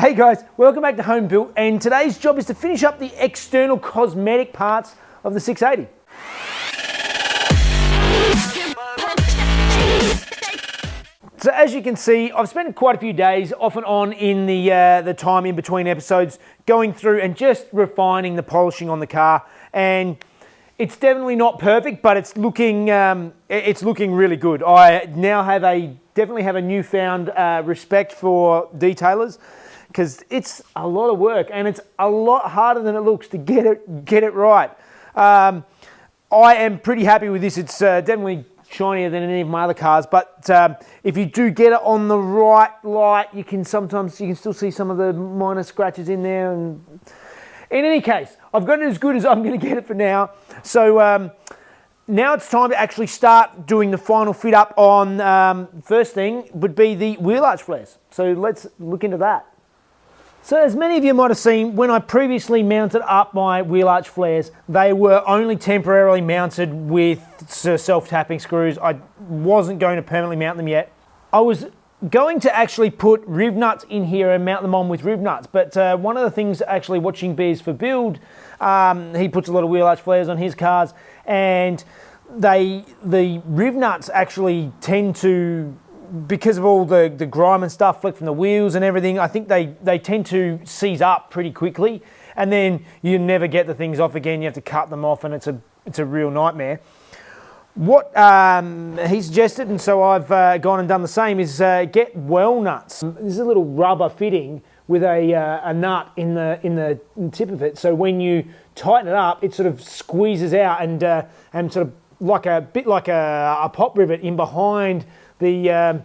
Hey guys, welcome back to Home Built, and today's job is to finish up the external cosmetic parts of the 680. So as you can see, I've spent quite a few days off and on in the time in between episodes going through and just refining the polishing on the car, and it's definitely not perfect, but it's looking really good. I now definitely have a newfound respect for detailers, because it's a lot of work and it's a lot harder than it looks to get it right. I am pretty happy with this. It's definitely shinier than any of my other cars, but if you do get it on the right light, you can still see some of the minor scratches in there. And in any case, I've got it as good as I'm going to get it for now. So now it's time to actually start doing the final fit up on, first thing would be the wheel arch flares. So let's look into that. So as many of you might have seen, when I previously mounted up my wheel arch flares, they were only temporarily mounted with self-tapping screws. I wasn't going to permanently mount them yet. I was going to actually put riv nuts in here and mount them on with riv nuts, but one of the things actually watching Beers for Build, he puts a lot of wheel arch flares on his cars, and the riv nuts actually tend to, because of all the grime and stuff flick from the wheels and everything, I think they tend to seize up pretty quickly, and then you never get the things off again. You have to cut them off, and it's a real nightmare. What he suggested, and so I've gone and done the same, is get well nuts. This is a little rubber fitting with a nut in the tip of it, so when you tighten it up, it sort of squeezes out and sort of like a pop rivet in behind the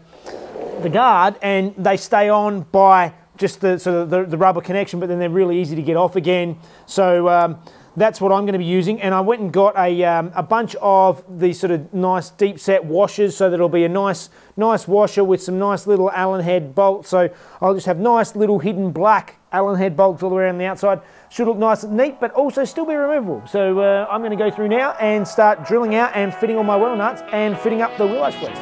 guard, and they stay on by just the rubber connection, but then they're really easy to get off again. So that's what I'm going to be using, and I went and got a bunch of these sort of nice deep set washers, so that it'll be a nice washer with some nice little Allen head bolts. So I'll just have nice little hidden black Allen head bolts all the way around the outside. Should look nice and neat, but also still be removable. So I'm going to go through now and start drilling out and fitting all my well nuts and fitting up the wheel arch flares.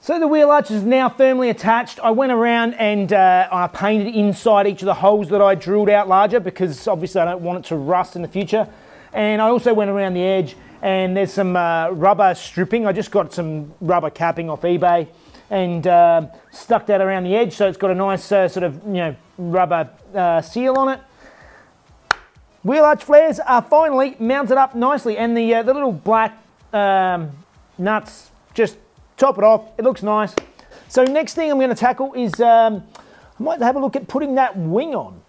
So the wheel arch is now firmly attached. I went around and I painted inside each of the holes that I drilled out larger, because obviously I don't want it to rust in the future. And I also went around the edge, and there's some rubber stripping. I just got some rubber capping off eBay and stuck that around the edge, so it's got a nice sort of rubber seal on it. Wheel arch flares are finally mounted up nicely, and the little black nuts just top it off. It looks nice. So next thing I'm going to tackle is I might have a look at putting that wing on.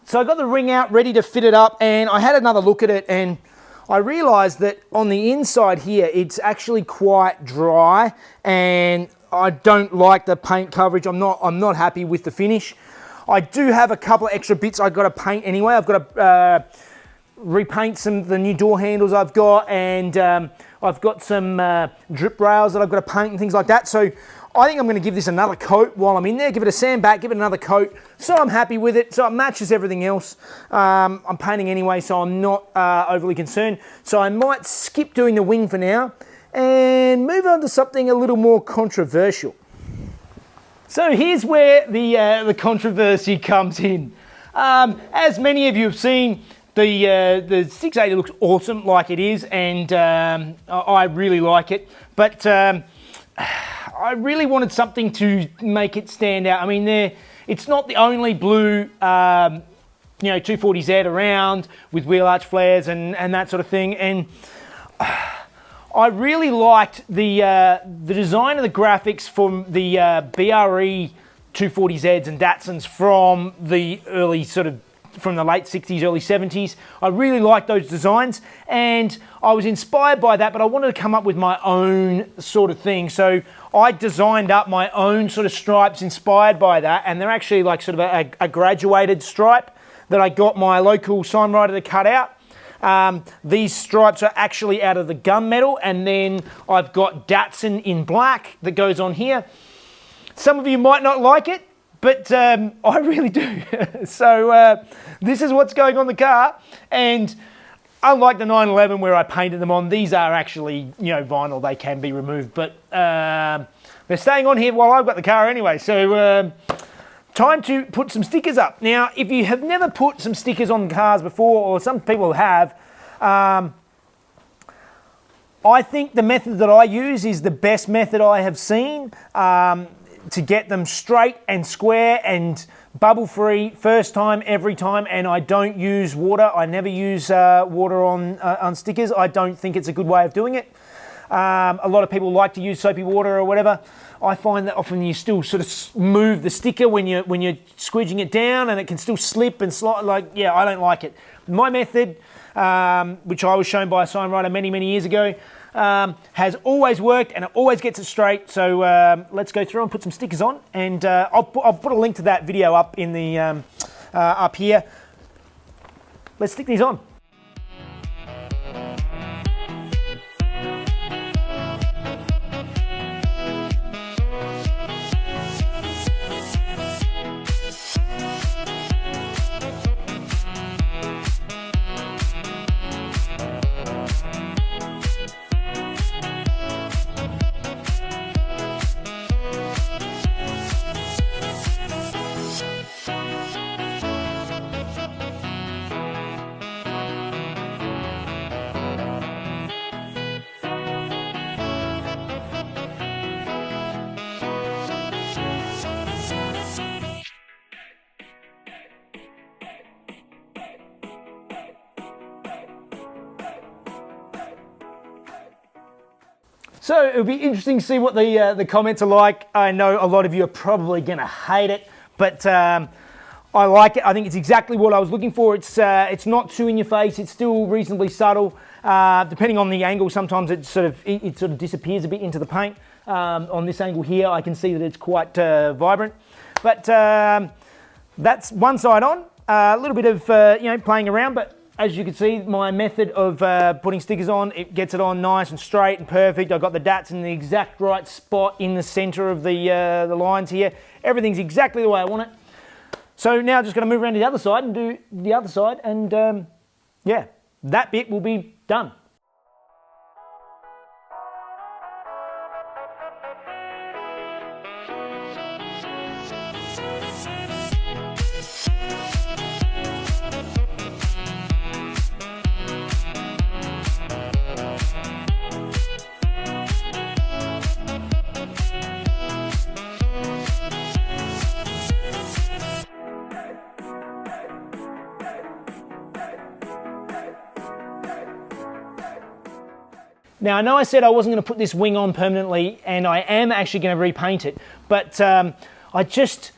So I got the ring out ready to fit it up, and I had another look at it, and I realized that on the inside here it's actually quite dry, and I don't like the paint coverage. I'm not happy with the finish. I do have a couple of extra bits I've got to paint anyway. I've got to repaint some of the new door handles I've got, and I've got some drip rails that I've got to paint and things like that. So I think I'm going to give this another coat while I'm in there, give it a sand back, give it another coat, so I'm happy with it, so it matches everything else. I'm painting anyway, so I'm not overly concerned. So I might skip doing the wing for now and move on to something a little more controversial. So here's where the controversy comes in. As many of you have seen, the 680 looks awesome like it is, and I really like it, but I really wanted something to make it stand out. I mean, it's not the only blue 240Z around with wheel arch flares and that sort of thing. And I really liked the design of the graphics from the BRE 240Zs and Datsuns from the from the late 60s, early 70s. I really liked those designs, and I was inspired by that, but I wanted to come up with my own sort of thing. So I designed up my own sort of stripes inspired by that, and they're actually like sort of a graduated stripe that I got my local sign writer to cut out. These stripes are actually out of the gunmetal, and then I've got Datsun in black that goes on here. Some of you might not like it, but I really do. So this is what's going on the car, and unlike the 911 where I painted them on, these are actually vinyl. They can be removed, but they're staying on here while I've got the car anyway. So time to put some stickers up. Now, if you have never put some stickers on cars before, or some people have, I think the method that I use is the best method I have seen to get them straight and square and bubble free first time, every time. And I don't use water. I never use water on stickers. I don't think it's a good way of doing it. A lot of people like to use soapy water or whatever. I find that often you still sort of move the sticker when you're squidging it down, and it can still slip and slide. I don't like it. My method, which I was shown by a sign writer many years ago, has always worked, and it always gets it straight. So let's go through and put some stickers on, and I'll put a link to that video up in the up here. Let's stick these on. So it'll be interesting to see what the comments are like. I know a lot of you are probably going to hate it, but I like it. I think it's exactly what I was looking for. It's not too in your face. It's still reasonably subtle. Depending on the angle, sometimes it sort of disappears a bit into the paint. On this angle here, I can see that it's quite vibrant. But that's one side on. A little bit of playing around, but as you can see, my method of putting stickers on, it gets it on nice and straight and perfect. I've got the Datsun in the exact right spot in the center of the lines here. Everything's exactly the way I want it. So now I'm just going to move around to the other side and do the other side, and yeah, that bit will be done. Now, I know I said I wasn't going to put this wing on permanently, and I am actually going to repaint it, but I just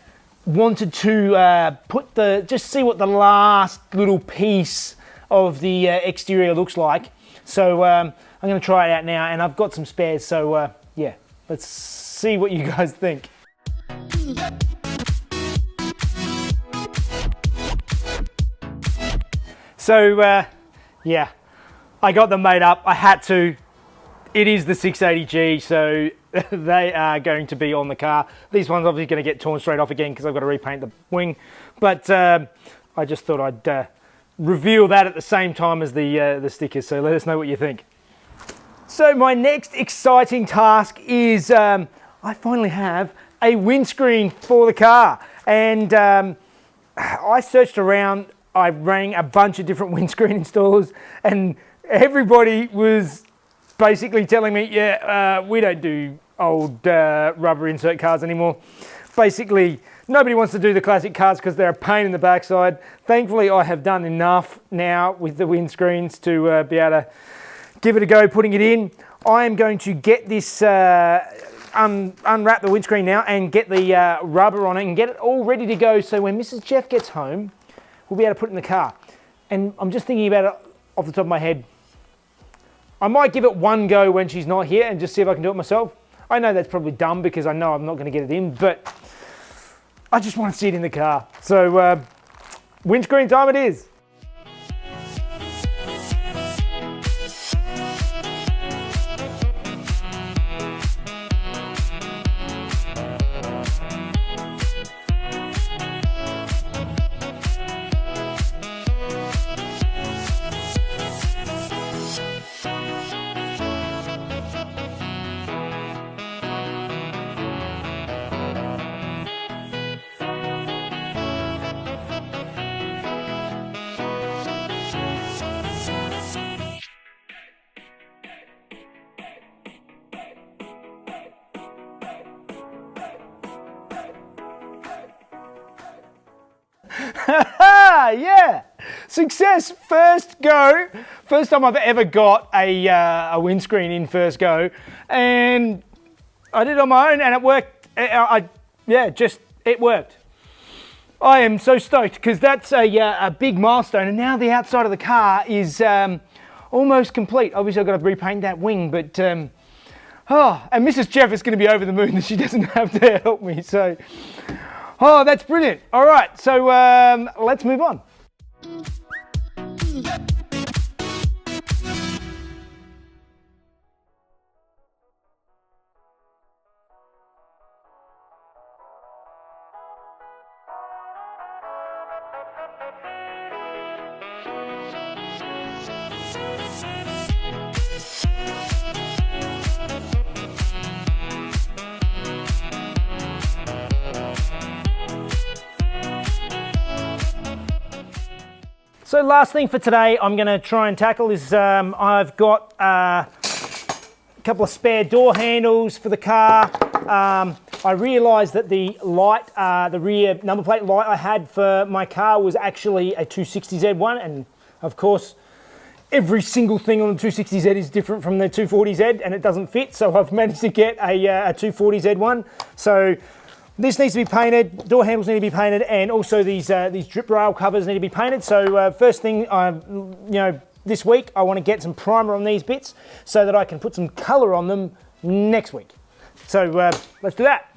wanted to just see what the last little piece of the exterior looks like. So I'm going to try it out now, and I've got some spares, so yeah, let's see what you guys think. So yeah, I got them made up. I had to. It is the 680G, so they are going to be on the car. These ones obviously going to get torn straight off again because I've got to repaint the wing. But I just thought I'd reveal that at the same time as the stickers, so let us know what you think. So my next exciting task is I finally have a windscreen for the car. And I searched around, I rang a bunch of different windscreen installers, and everybody was basically telling me, yeah, we don't do old rubber insert cars anymore. Basically, Nobody wants to do the classic cars because they're a pain in the backside. Thankfully, I have done enough now with the windscreens to be able to give it a go putting it in. I am going to get this, unwrap the windscreen now and get the rubber on it and get it all ready to go, so when Mrs. Jeff gets home, we'll be able to put it in the car. And I'm just thinking about it off the top of my head. I might give it one go when she's not here and just see if I can do it myself. I know that's probably dumb because I know I'm not going to get it in, but I just want to see it in the car. So windscreen time it is. Yeah, success, first go. First time I've ever got a windscreen in first go, and I did it on my own and it worked. It worked. I am so stoked because that's a big milestone, and now the outside of the car is almost complete. Obviously I've got to repaint that wing, but and Mrs. Jeff is going to be over the moon that she doesn't have to help me, so oh, that's brilliant. All right, so let's move on. So last thing for today I'm going to try and tackle is I've got a couple of spare door handles for the car. I realised that the light, the rear number plate light I had for my car was actually a 260Z1, and of course every single thing on the 260Z is different from the 240Z and it doesn't fit, so I've managed to get a 240Z1. So this needs to be painted, door handles need to be painted, and also these drip rail covers need to be painted. So first thing, this week I want to get some primer on these bits so that I can put some colour on them next week. So let's do that.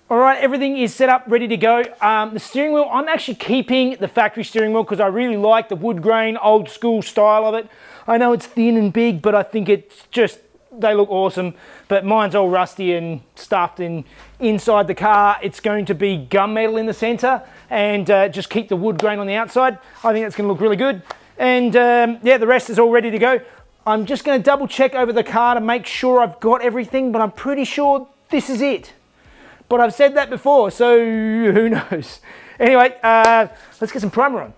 All right, everything is set up, ready to go. The steering wheel, I'm actually keeping the factory steering wheel because I really like the wood grain, old school style of it. I know it's thin and big, but I think it's just, they look awesome. But mine's all rusty and stuffed in inside the car. It's going to be gunmetal in the center and just keep the wood grain on the outside. I think that's gonna look really good. And yeah, the rest is all ready to go. I'm just gonna double check over the car to make sure I've got everything, but I'm pretty sure this is it. But I've said that before, so who knows? Anyway, let's get some primer on.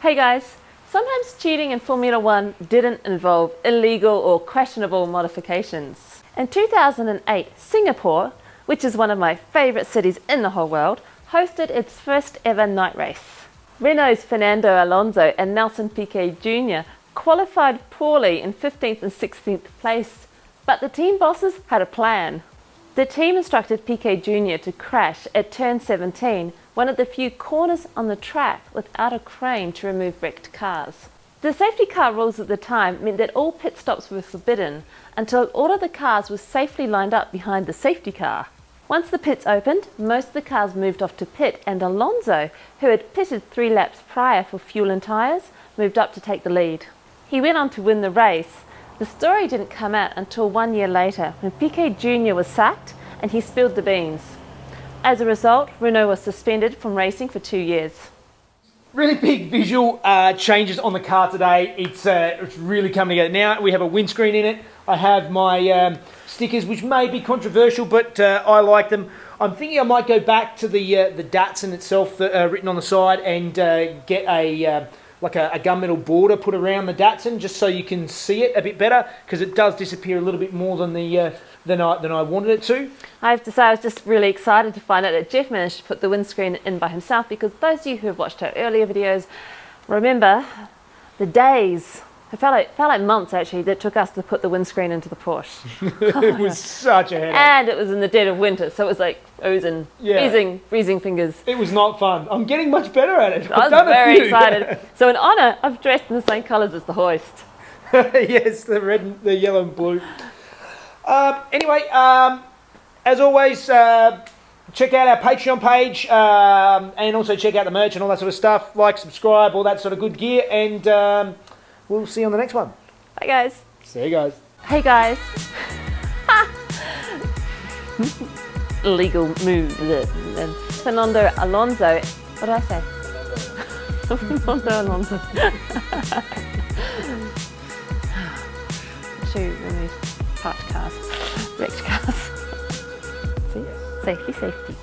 Hey guys, sometimes cheating in Formula One didn't involve illegal or questionable modifications. In 2008, Singapore, which is one of my favourite cities in the whole world, hosted its first ever night race. Renault's Fernando Alonso and Nelson Piquet Jr. qualified poorly in 15th and 16th place, but the team bosses had a plan. The team instructed Piquet Jr. to crash at turn 17, one of the few corners on the track, without a crane to remove wrecked cars. The safety car rules at the time meant that all pit stops were forbidden until all of the cars were safely lined up behind the safety car. Once the pits opened, most of the cars moved off to pit, and Alonso, who had pitted 3 laps prior for fuel and tyres, moved up to take the lead. He went on to win the race. The story didn't come out until 1 year later, when Piquet Jr. was sacked and he spilled the beans. As a result, Renault was suspended from racing for 2 years. Really big visual changes on the car today. It's really coming together. Now we have a windscreen in it. I have my stickers, which may be controversial, but I like them. I'm thinking I might go back to the Datsun itself, written on the side, and get a gunmetal border put around the Datsun, just so you can see it a bit better, because it does disappear a little bit more than than I wanted it to. I have to say I was just really excited to find out that Jeff managed to put the windscreen in by himself, because those of you who have watched our earlier videos remember the days, it felt like months actually, that took us to put the windscreen into the Porsche. It was such a headache. And it was in the dead of winter, so it was like oozing, freezing fingers. It was not fun. I'm getting much better at it. I was very excited. So in honour, I've dressed in the same colours as the hoist. Yes, the red, the yellow and blue. Anyway, as always, check out our Patreon page, and also check out the merch and all that sort of stuff. Like, subscribe, all that sort of good gear, and we'll see you on the next one. Bye guys. See you guys. Hey guys. Illegal move. Fernando Alonso. What did I say? Fernando Alonso. Show you remove parked cars, wrecked cars. See? Safety, safety.